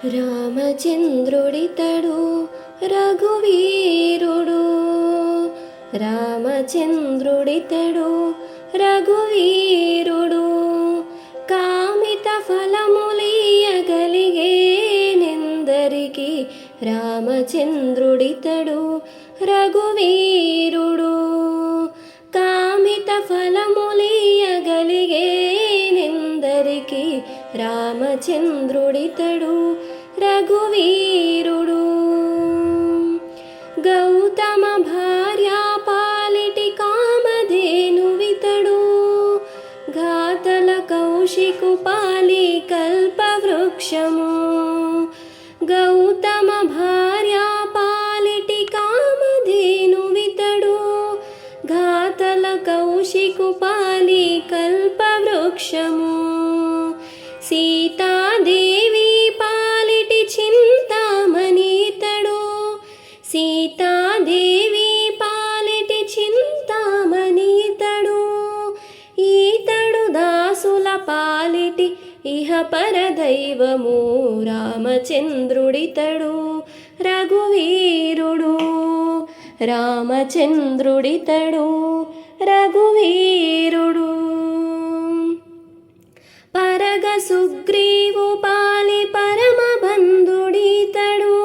రామచంద్రుడితడు రఘువీరుడు, రామచంద్రుడితడు రఘువీరుడు. కామిత ఫలములియగలిగేనెందరికి, రామచంద్రుడితడు రఘువీరుడు. కామిత ఫలములియగలిగేనెందరికి, రామచంద్రుడితడు రఘువీరుడు. గౌతమ భార్యా పాలిటి కామధేనువితడు, ఘాతల కౌశికు పాలి కల్పవృక్షము. గౌతమ భార్యా పాలిటి కామధేనువితడు, ఘాతల కౌశికు పాలి కల్పవృక్షము. సీతాదేవి పాలిటి చింతామణితడు, సీతాదేవి పాలిటి చింతామణితడు. ఈతడు దాసుల పాలిటి ఇహ పరదైవము, రామచంద్రుడితడు రఘువీరుడు. రామచంద్రుడితడు రఘువీరుడు. పరగ సుగ్రీవు పాలి పరమబంధుడితడు,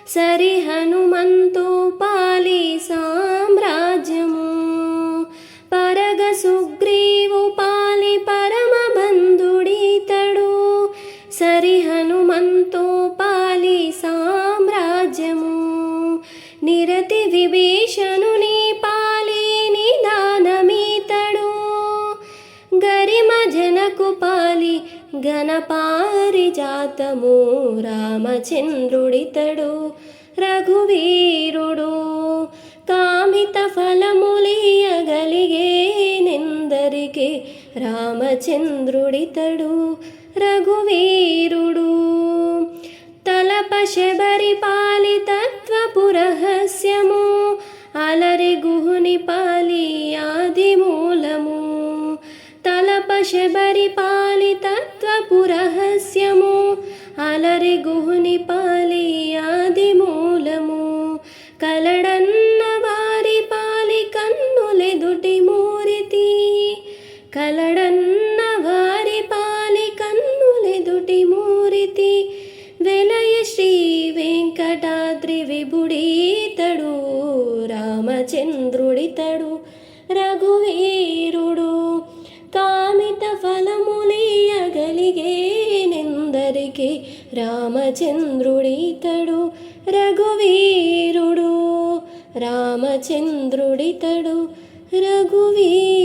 సరి హనుమంతు పాలి సామ్రాజ్యము. పరగ సుగ్రీవు పాలి పరమబంధుడితడు, సరి హనుమంతు పాలి సామ్రాజ్యము. నిరతి విభీషణుని పాలి నిదానమితడు, గరిమ జనకు పాలి ఘనపారిజాతము. రామచంద్రుడితడు రఘువీరుడు. కామిత ఫలములియగలిగేనెందరికి, రామచంద్రుడితడు రఘువీరుడు. తలప శబరి పాలి తత్వపు రహస్యము, అలరి గుహుని పాలి ఆది మూలము. తలప శబరి పాలి తత్వపు రహస్యము, అలరి గుహుని పాలి ఆది మూలము. కలడన్న వారి పాలి కన్నులెదుటి మూరితి, కలడన్న వారి పాలి కన్నులెదుటి మూరితి. వెలయ శ్రీ వెంకటాద్రి విభుడితడు, రామచంద్రుడితడు రఘువీరుడు. కామిత ఫలములియగలిగేనెందరికి, రామచంద్రుడితడు రఘువీరుడు. రామచంద్రుడితడు రఘువీరుడు.